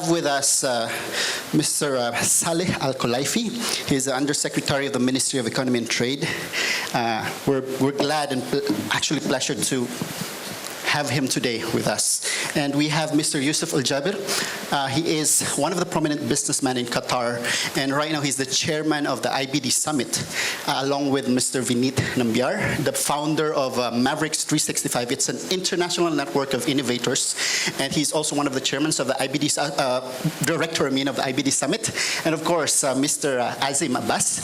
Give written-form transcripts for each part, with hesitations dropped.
have with us Mr. Saleh Al-Khulaifi. He's the Undersecretary of the Ministry of Economy and Trade. We're glad and actually pleasure to have him today with us. And we have Mr. Yusuf Al-Jabir. He is one of the prominent businessmen in Qatar, and right now he's the chairman of the IBD Summit, along with Mr. Vinit Nambiar, the founder of Mavericks 365. It's an international network of innovators, and he's also one of the chairmen of the IBD, director, of the IBD Summit. And of course, Mr. Azim Abbas,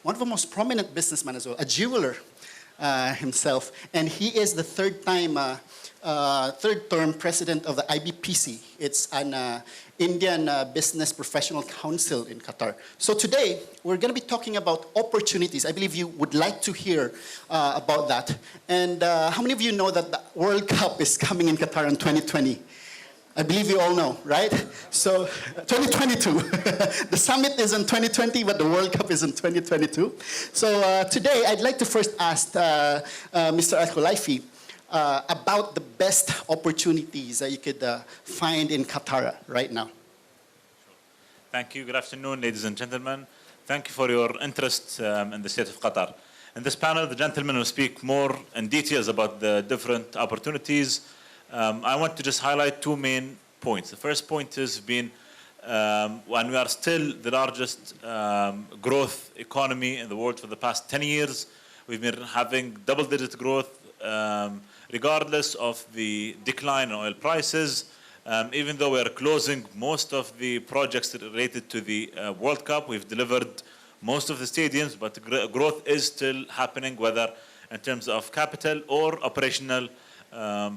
one of the most prominent businessmen as well, a jeweler himself, and he is the third-term president of the IPPC. It's an Indian Business Professional Council in Qatar. So today, we're going to be talking about opportunities. I believe you would like to hear about that. And how many of you know that the World Cup is coming in Qatar in 2020? I believe you all know, right? So 2022. The summit is in 2020, but the World Cup is in 2022. So today, I'd like to first ask Mr. Al-Khulaifi about the best opportunities that you could find in Qatar right now. Thank you. Good afternoon, ladies and gentlemen. Thank you for your interest in the state of Qatar. In this panel, the gentlemen will speak more in details about the different opportunities. I want to just highlight two main points. The first point has been when we are still the largest growth economy in the world for the past 10 years, we've been having double-digit growth regardless of the decline in oil prices. Even though we are closing most of the projects related to the World Cup, we've delivered most of the stadiums, but growth is still happening, whether in terms of capital or operational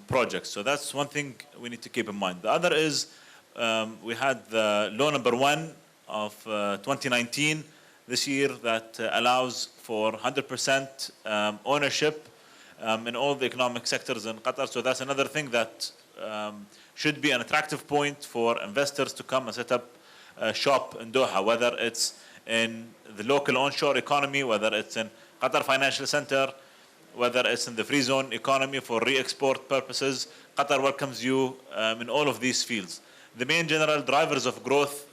projects. So that's one thing we need to keep in mind. The other is we had the law number 1 of 2019 this year that allows for 100% ownership in all the economic sectors in Qatar. So that's another thing that should be an attractive point for investors to come and set up shop in Doha, whether it's in the local onshore economy, whether it's in Qatar Financial Center, whether it's in the free zone economy for re-export purposes. Qatar welcomes you in all of these fields. The main general drivers of growth,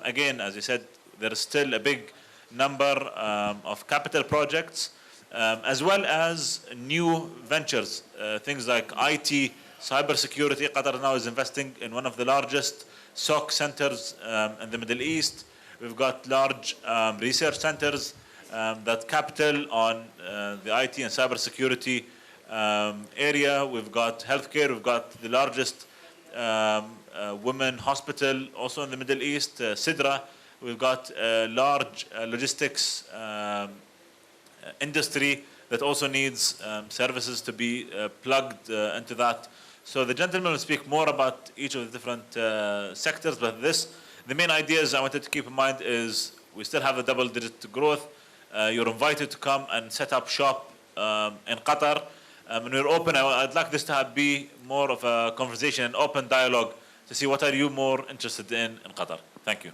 again, as I said, there is still a big number of capital projects, as well as new ventures, things like IT, cybersecurity. Qatar now is investing in one of the largest SOC centers in the Middle East. We've got large research centers that capital on the IT and cybersecurity area. We've got healthcare. We've got the largest women hospital also in the Middle East, Sidra. We've got a large logistics industry that also needs services to be plugged into that. So the gentleman will speak more about each of the different sectors, but the main ideas I wanted to keep in mind is we still have a double-digit growth. You're invited to come and set up shop in Qatar. And we're open. I'd like this to be more of a conversation, an open dialogue to see what are you more interested in Qatar. Thank you.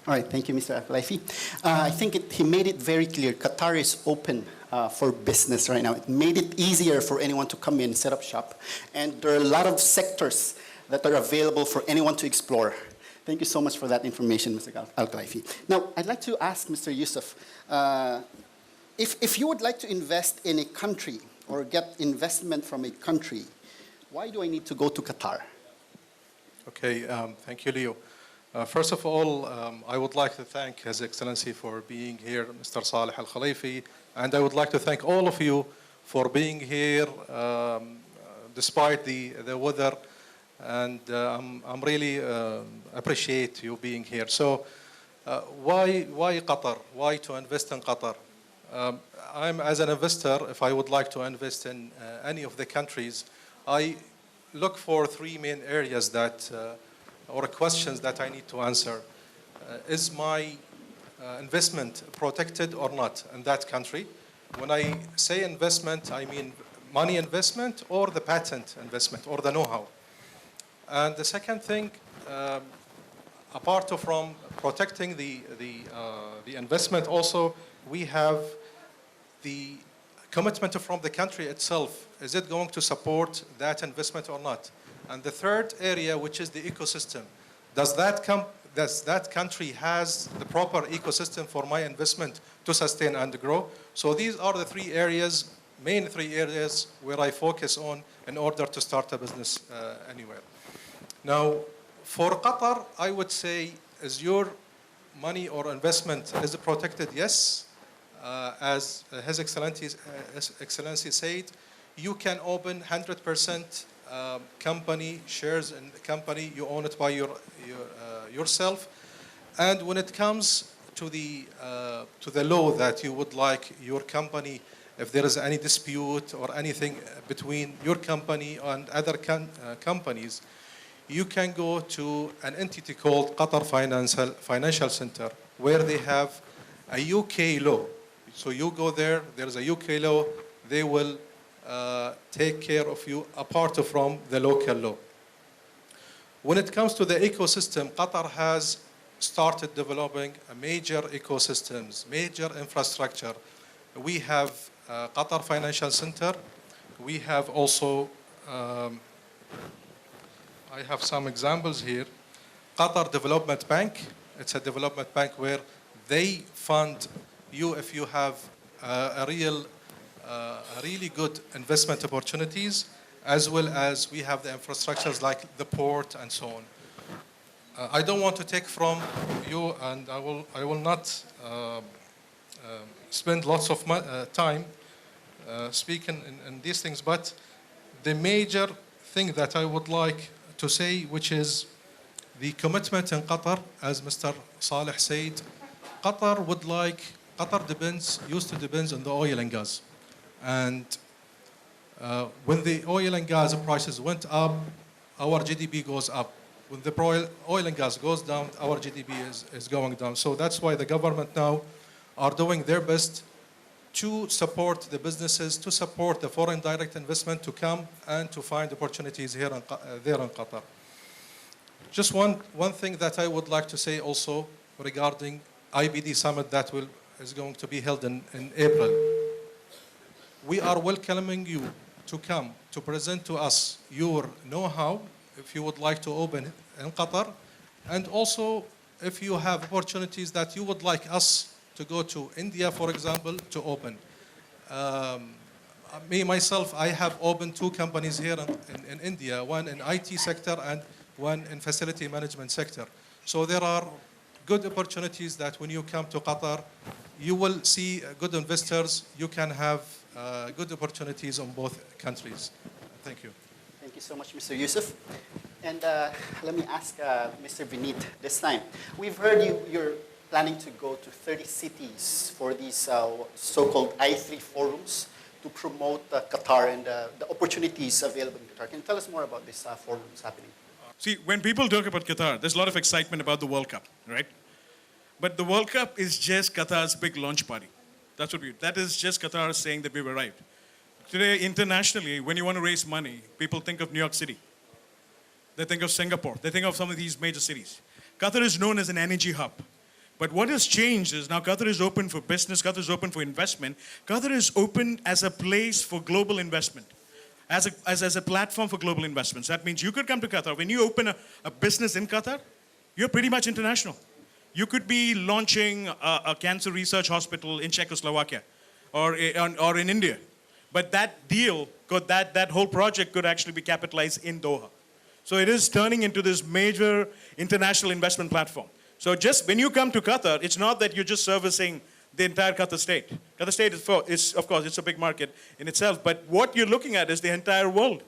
All right, thank you, Mr. Al-Khulaifi. I think he made it very clear. Qatar is open for business right now. It made it easier for anyone to come in, set up shop. And there are a lot of sectors that are available for anyone to explore. Thank you so much for that information, Mr. Al-Khulaifi. Now, I'd like to ask Mr. Yusuf, if you would like to invest in a country or get investment from a country, why do I need to go to Qatar? Okay, thank you, Leo. First of all, I would like to thank His Excellency for being here, Mr. Saleh Al-Khulaifi, and I would like to thank all of you for being here despite the weather. And I'm really appreciate you being here. So why Qatar? Why to invest in Qatar? I'm as an investor, if I would like to invest in any of the countries, I look for three main areas that, or questions that I need to answer. Is my investment protected or not in that country? When I say investment, I mean money investment or the patent investment or the know-how. And the second thing, apart from protecting the investment, also we have the commitment from the country itself. Is it going to support that investment or not? And the third area, which is the ecosystem. Does that country has the proper ecosystem for my investment to sustain and grow? So these are the main three areas where I focus on in order to start a business anywhere. Now, for Qatar, I would say, is your money or investment is protected? Yes. As His Excellency said, you can open 100% company shares in the company. You own it by yourself. And when it comes to the law that you would like your company, if there is any dispute or anything between your company and other companies, you can go to an entity called Qatar Financial Center, where they have a UK law. So you go there, there's a UK law, they will take care of you apart from the local law. When it comes to the ecosystem, Qatar has started developing a major ecosystems, major infrastructure. We have Qatar Financial Center. We have also, I have some examples here. Qatar Development Bank. It's a development bank where they fund you if you have really good investment opportunities, as well as we have the infrastructures like the port and so on. I don't want to take from you, and I will not spend lots of time speaking in these things, but the major thing that I would like to say, which is the commitment in Qatar, as Mr. Saleh said, Qatar used to depend on the oil and gas. And when the oil and gas prices went up, our GDP goes up. When the oil and gas goes down, our GDP is going down. So that's why the government now are doing their best to support the businesses, to support the foreign direct investment to come and to find opportunities there in Qatar. Just one thing that I would like to say also regarding IBD summit that is going to be held in April. We are welcoming you to come to present to us your know-how if you would like to open in Qatar, and also if you have opportunities that you would like us to go to India, for example, to open. Me, myself, I have opened 2 companies here in India, one in IT sector and one in facility management sector. So there are good opportunities that when you come to Qatar, you will see good investors. You can have good opportunities on both countries. Thank you. Thank you so much, Mr. Yusuf. And let me ask Mr. Vineet this time. We've heard you're planning to go to 30 cities for these so-called I3 forums to promote Qatar and the opportunities available in Qatar. Can you tell us more about these forums happening? See, when people talk about Qatar, there's a lot of excitement about the World Cup, right? But the World Cup is just Qatar's big launch party. That is just Qatar saying that we've arrived. Today, internationally, when you want to raise money, people think of New York City. They think of Singapore. They think of some of these major cities. Qatar is known as an energy hub. But what has changed is now Qatar is open for business, Qatar is open for investment. Qatar is open as a place for global investment, as a platform for global investments. That means you could come to Qatar. When you open a business in Qatar, you're pretty much international. You could be launching a cancer research hospital in Czechoslovakia or in India. But that deal, that whole project could actually be capitalized in Doha. So it is turning into this major international investment platform. So just when you come to Qatar, it's not that you're just servicing the entire Qatar state. Qatar state is, of course, it's a big market in itself, but what you're looking at is the entire world.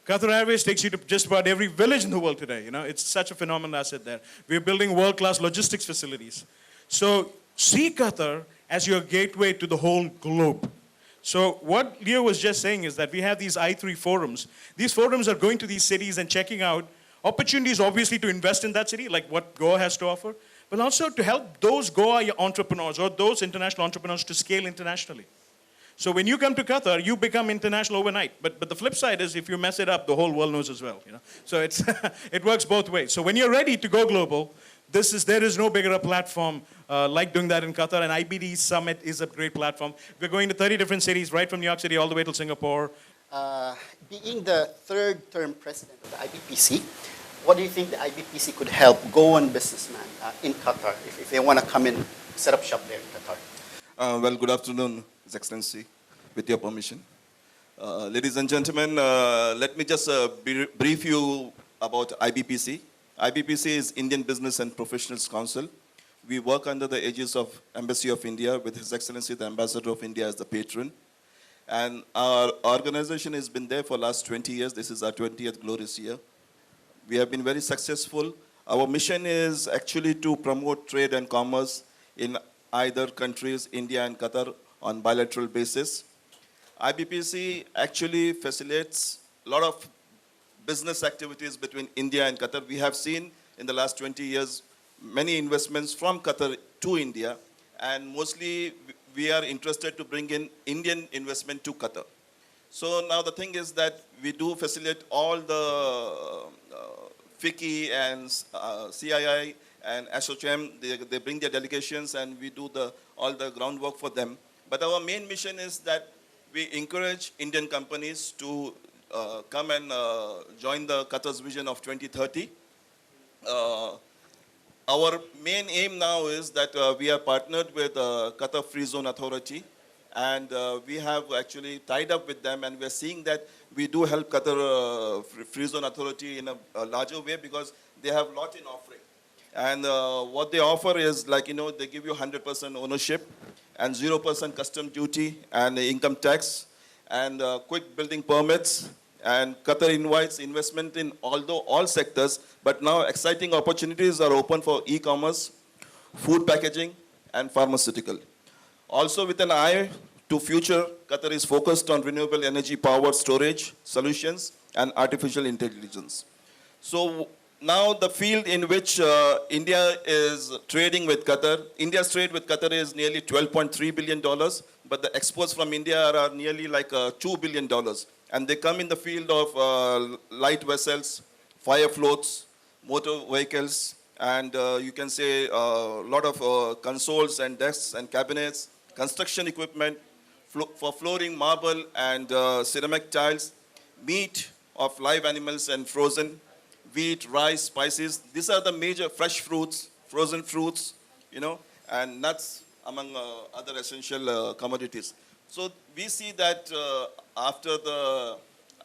Qatar Airways takes you to just about every village in the world today. You know, it's such a phenomenal asset there. We're building world-class logistics facilities. So see Qatar as your gateway to the whole globe. So what Leo was just saying is that we have these I3 forums. These forums are going to these cities and checking out opportunities, obviously, to invest in that city, like what GOA has to offer, but also to help those GOA entrepreneurs or those international entrepreneurs to scale internationally. So when you come to Qatar, you become international overnight. But the flip side is if you mess it up, the whole world knows as well. You know? So it works both ways. So when you're ready to go global, there is no bigger a platform like doing that in Qatar, and IBD Summit is a great platform. We're going to 30 different cities, right from New York City all the way to Singapore. Being the third-term president of the IPPC, what do you think the IPPC could help Goan businessmen in Qatar if they want to come in, set up shop there in Qatar? Well, good afternoon, His Excellency, with your permission. Ladies and gentlemen, let me just brief you about IPPC. IPPC is Indian Business and Professionals Council. We work under the aegis of Embassy of India with His Excellency, the Ambassador of India as the patron. And our organization has been there for the last 20 years. This is our 20th glorious year. We have been very successful. Our mission is actually to promote trade and commerce in either countries, India and Qatar, on bilateral basis. IPPC actually facilitates a lot of business activities between India and Qatar. We have seen in the last 20 years many investments from Qatar to India, and mostly we are interested to bring in Indian investment to Qatar. So now the thing is that we do facilitate all the FICCI and CII and ASSOCHAM. They bring their delegations and we do all the groundwork for them. But our main mission is that we encourage Indian companies to come and join the Qatar's vision of 2030. Our main aim now is that we are partnered with Qatar Free Zone Authority, and we have actually tied up with them, and we're seeing that we do help Qatar Free Zone Authority in a larger way because they have a lot in offering. And what they offer is like, they give you 100% ownership and 0% custom duty and income tax and quick building permits. And Qatar invites investment in all sectors, but now exciting opportunities are open for e-commerce, food packaging, and pharmaceutical. Also with an eye to future, Qatar is focused on renewable energy power storage solutions and artificial intelligence. So now the field in which India is trading with Qatar, India's trade with Qatar is nearly $12.3 billion, but the exports from India are nearly like $2 billion. And they come in the field of light vessels, fire floats, motor vehicles, and you can say a lot of consoles and desks and cabinets, construction equipment for flooring, marble and ceramic tiles, meat of live animals and frozen, wheat, rice, spices. These are the major fresh fruits, frozen fruits, and nuts, among other essential commodities. So we see that after the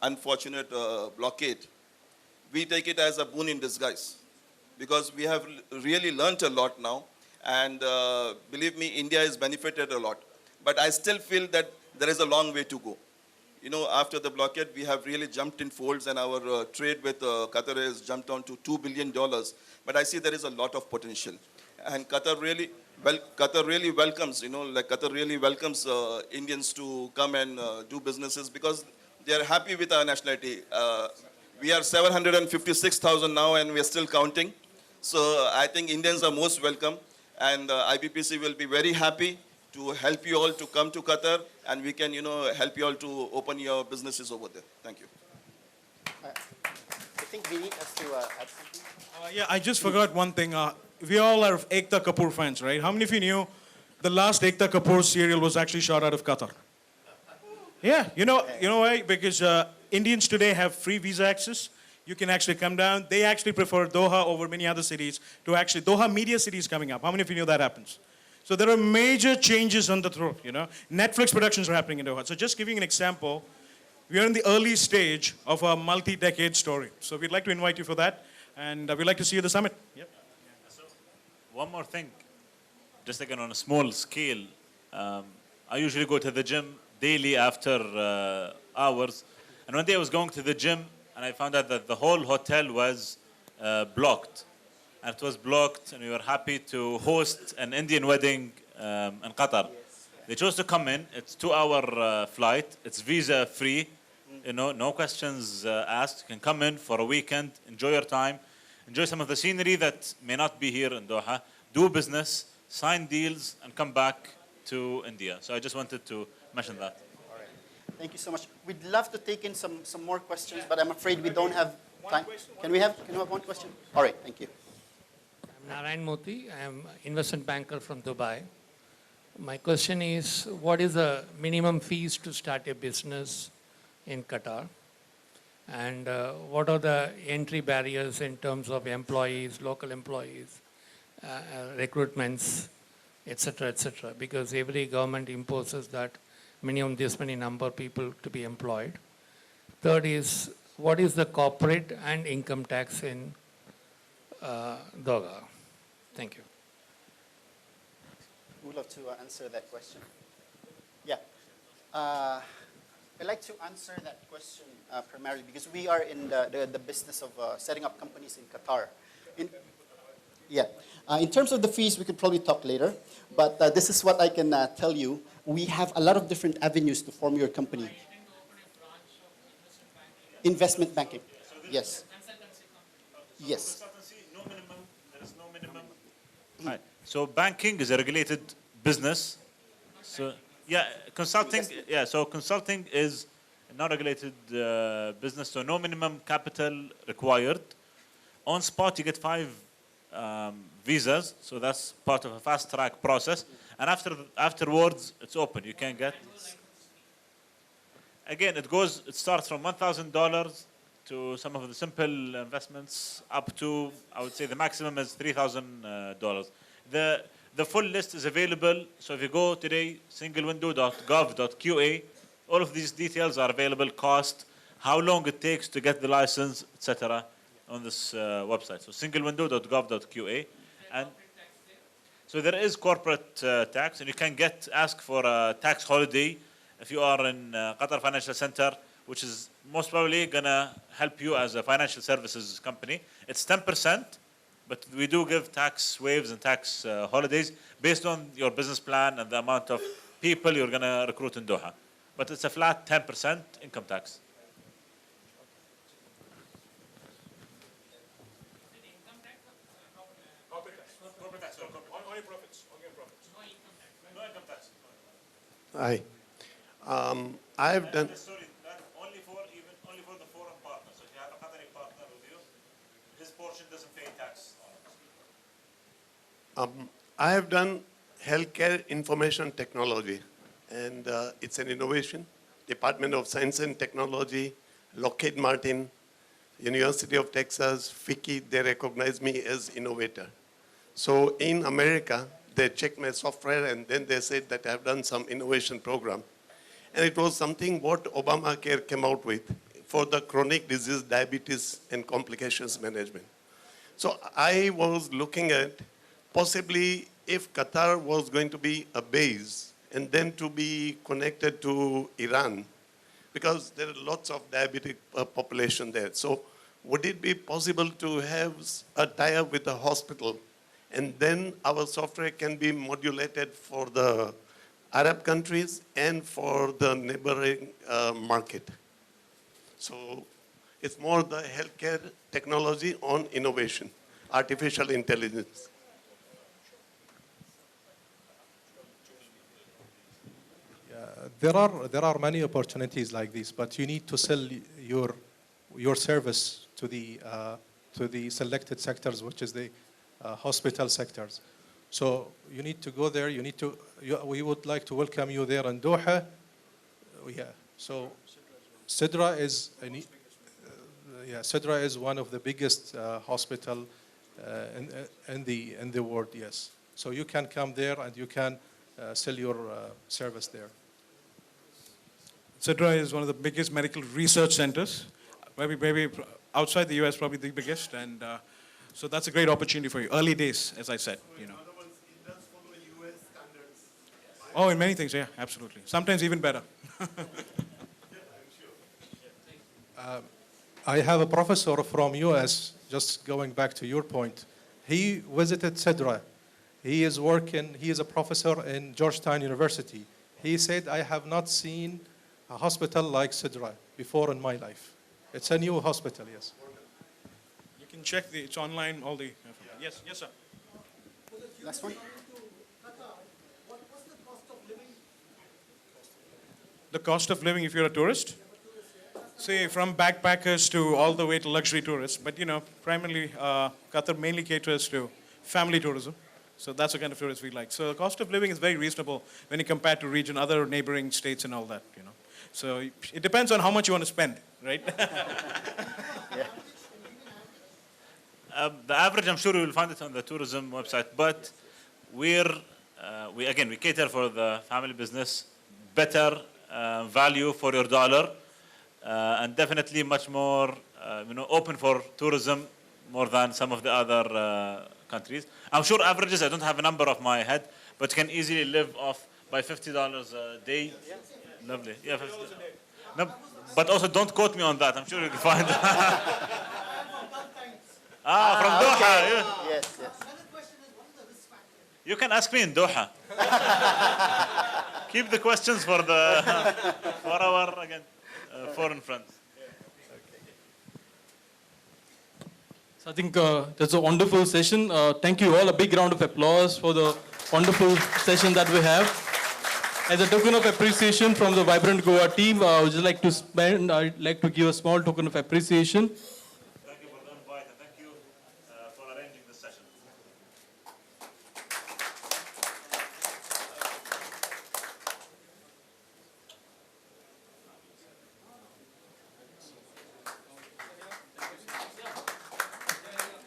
unfortunate blockade, we take it as a boon in disguise because we have really learnt a lot now, and believe me, India has benefited a lot. But I still feel that there is a long way to go. After the blockade, we have really jumped in folds, and our trade with Qatar has jumped on to $2 billion. But I see there is a lot of potential. And Qatar really welcomes, Qatar really welcomes Indians to come and do businesses because they are happy with our nationality. We are 756,000 now, and we are still counting. So I think Indians are most welcome, and IPPC will be very happy to help you all to come to Qatar, and we can, help you all to open your businesses over there. Thank you. I think Vinny has to add something. Yeah, I just forgot one thing. We all are Ekta Kapoor fans, right? How many of you knew the last Ekta Kapoor serial was actually shot out of Qatar? Yeah, you know why? Because Indians today have free visa access. You can actually come down. They actually prefer Doha over many other cities to actually, Doha Media City is coming up. How many of you knew that happens? So there are major changes on the throat, Netflix productions are happening in Doha. So just giving an example, we are in the early stage of a multi-decade story. So we'd like to invite you for that, and we'd like to see you at the summit. Yep. So, one more thing, just again on a small scale, I usually go to the gym daily after hours, and one day I was going to the gym, and I found out that the whole hotel was blocked. And it was blocked, and we were happy to host an Indian wedding in Qatar. They chose to come in. It's a 2-hour flight. It's visa free. No questions asked. You can come in for a weekend, enjoy your time, enjoy some of the scenery that may not be here in Doha, do business, sign deals, and come back to India. So I just wanted to mention that. All right. Thank you so much. We'd love to take in some more questions, but I'm afraid we don't have time. Can we have one question? All right, thank you. I'm Narayan Moti. I am investment banker from Dubai. My question is, what is the minimum fees to start a business in Qatar? And what are the entry barriers in terms of employees, local employees, recruitments, etc., etc.? Because every government imposes that minimum this many number of people to be employed. Third is, what is the corporate and income tax in Doha? Thank you. Would love to answer that question. Yeah. I'd like to answer that question primarily because we are in the business of setting up companies in Qatar. In terms of the fees, we could probably talk later, but this is what I can tell you. We have a lot of different avenues to form your company. Investment banking. Yes. Yes. No minimum. There is no minimum. Right. So banking is a regulated business. So yeah, consulting. Yeah, so consulting is a non-regulated business. So no minimum capital required. On spot, you get 5 visas. So that's part of a fast-track process. And afterwards, it's open. You can get. Again, it starts from $1,000 to some of the simple investments up to, I would say the maximum is $3,000. The full list is available. So if you go today, singlewindow.gov.qa, all of these details are available, cost, how long it takes to get the license, etc. on this website. So singlewindow.gov.qa. And so there is corporate tax, and you can ask for a tax holiday if you are in Qatar Financial Center, which is most probably going to help you as a financial services company. It's 10%, but we do give tax waivers and tax holidays based on your business plan and the amount of people you're going to recruit in Doha. But it's a flat 10% income tax. Hi. I've done. Sorry, that only for the foreign partner. So if you have a Qatari partner with you, his portion doesn't pay tax. I have done healthcare information technology, and it's an innovation. Department of Science and Technology, Lockheed Martin, University of Texas, FICCI, they recognize me as innovator. So in America, they checked my software and then they said that I've done some innovation program. And it was something what Obamacare came out with for the chronic disease, diabetes, and complications management. So I was looking at possibly if Qatar was going to be a base and then to be connected to Iran, because there are lots of diabetic population there. So would it be possible to have a tie-up with a hospital and then our software can be modulated for the Arab countries and for the neighboring market? So it's more the healthcare technology on innovation, artificial intelligence. There are many opportunities like this, but you need to sell your service to the selected sectors, which is the hospital sectors. So you need to go there. We would like to welcome you there in Doha. Yeah. So Sidra is Sidra is one of the biggest hospital in the world. Yes. So you can come there and you can sell your service there. Sidra is one of the biggest medical research centers, maybe outside the US, probably the biggest, and so that's a great opportunity for you. Early days, as I said, you know. In other words, it does follow US standards. Oh, in many things, yeah, absolutely. Sometimes even better. I have a professor from US, just going back to your point. He visited Sidra. He is a professor in Georgetown University. He said, I have not seen a hospital like Sidra before in my life. It's a new hospital, yes. You can check it's online, all the. Yes, sir. Last one. The cost of living if you're a tourist? Say from backpackers to all the way to luxury tourists. But you know, primarily Qatar mainly caters to family tourism. So that's the kind of tourists we like. So the cost of living is very reasonable when you compare to other neighboring states and all that, you know. So it depends on how much you want to spend, right? The average, I'm sure you will find it on the tourism website, but we cater for the family business, better value for your dollar, and definitely much more, open for tourism more than some of the other countries. I'm sure averages, I don't have a number off my head, but you can easily live off by $50 a day. Lovely. Yeah, $50. No, but also don't quote me on that. I'm sure you can find from Doha. Okay. Yeah. Yes, yes. You can ask me in Doha. Keep the questions for our again foreign friends. So I think that's a wonderful session. Thank you all. A big round of applause for the wonderful session that we have. As a token of appreciation from the Vibrant Goa team, I would just like to give a small token of appreciation. Thank you for the invite and thank you for arranging this session.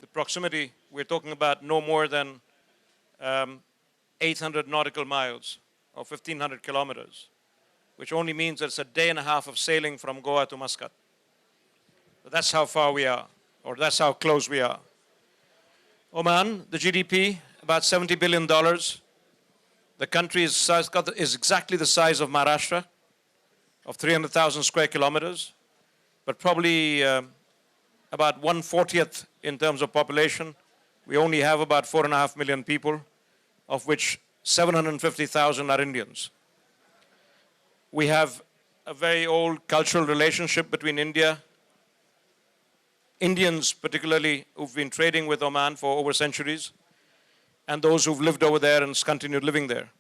The proximity, we're talking about no more than 800 nautical miles or 1,500 kilometers, which only means that it's a day and a half of sailing from Goa to Muscat. But that's how far we are, or that's how close we are. Oman, the GDP, about $70 billion. The country is exactly the size of Maharashtra, of 300,000 square kilometers, but probably about 1/40th in terms of population. We only have about 4.5 million people, of which 750,000 are Indians. We have a very old cultural relationship between Indians particularly, who've been trading with Oman for over centuries, and those who've lived over there and continued living there.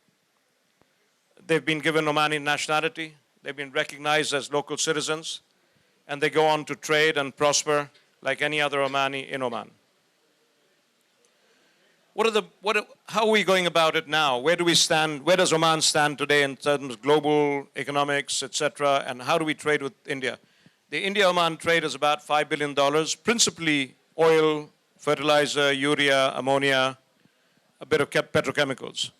They've been given Omani nationality, they've been recognized as local citizens, and they go on to trade and prosper like any other Omani in Oman. How are we going about it now? Where do we stand? Where does Oman stand today in terms of global economics, etc., and how do we trade with India? The India-Oman trade is about $5 billion, principally oil, fertilizer, urea, ammonia, a bit of petrochemicals.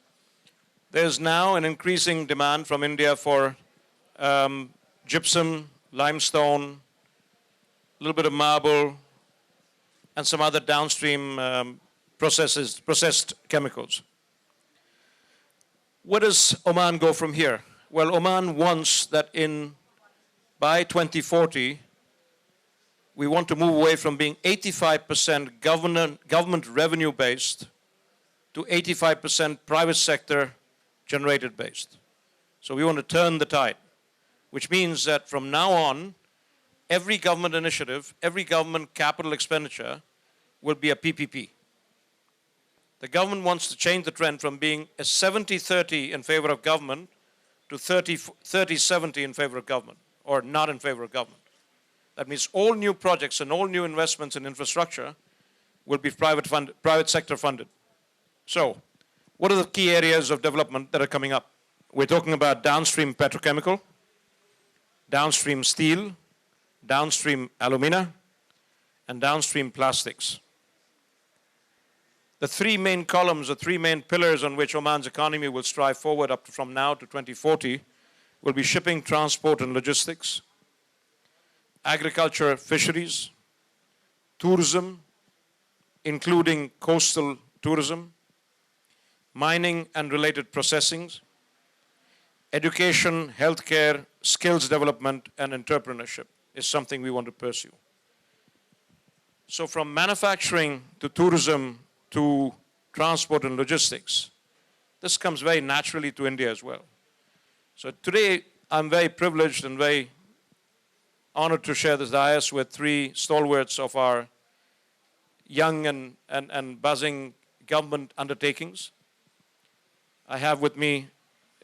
There's now an increasing demand from India for gypsum, limestone, a little bit of marble, and some other downstream processed chemicals. Where does Oman go from here? Well, Oman wants that by 2040, we want to move away from being 85% government revenue based to 85% private sector generated based. So we want to turn the tide, which means that from now on, every government initiative, every government capital expenditure will be a PPP. The government wants to change the trend from being a 70-30 in favor of government to 30-70 in favor of government, or not in favor of government. That means all new projects and all new investments in infrastructure will be private sector funded. So, what are the key areas of development that are coming up? We're talking about downstream petrochemical, downstream steel, downstream alumina, and downstream plastics. The three main columns, the three main pillars on which Oman's economy will strive forward up from now to 2040 will be shipping, transport, and logistics, agriculture, fisheries, tourism, including coastal tourism, mining and related processings, education, healthcare, skills development, and entrepreneurship is something we want to pursue. So from manufacturing to tourism to transport and logistics, this comes very naturally to India as well. So today, I'm very privileged and very honored to share this dais with three stalwarts of our young and buzzing government undertakings. I have with me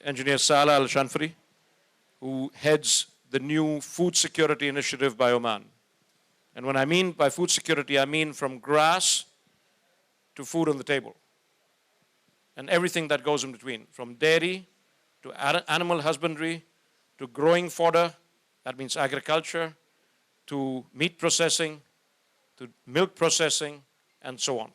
Engineer Salah Al-Shanfari, who heads the new food security initiative by Oman. And when I mean by food security, I mean from grass to food on the table, and everything that goes in between, from dairy to animal husbandry to growing fodder, that means agriculture, to meat processing, to milk processing, and so on.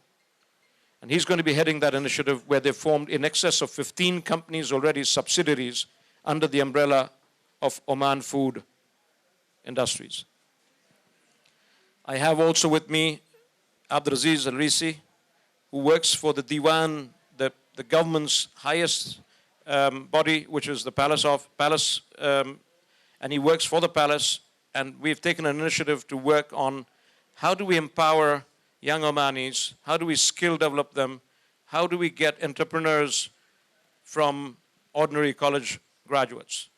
And he's going to be heading that initiative where they've formed in excess of 15 companies already, subsidiaries, under the umbrella of Oman Food Industries. I have also with me Abdulaziz Al-Risi, who works for the Diwan, the government's highest body, which is the palace, and he works for the palace. And we've taken an initiative to work on how do we empower young Omanis, how do we skill develop them, how do we get entrepreneurs from ordinary college graduates.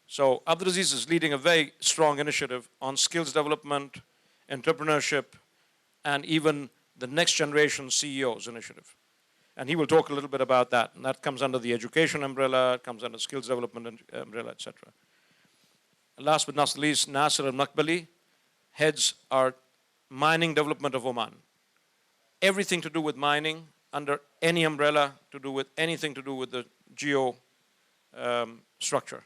So Abdulaziz is leading a very strong initiative on skills development, entrepreneurship, and even the next generation CEOs initiative. And he will talk a little bit about that. And that comes under the education umbrella, it comes under skills development umbrella, etc. Last but not least, Nasser al-Makbali heads our mining development of Oman. Everything to do with mining under any umbrella, to do with anything to do with the geo structure.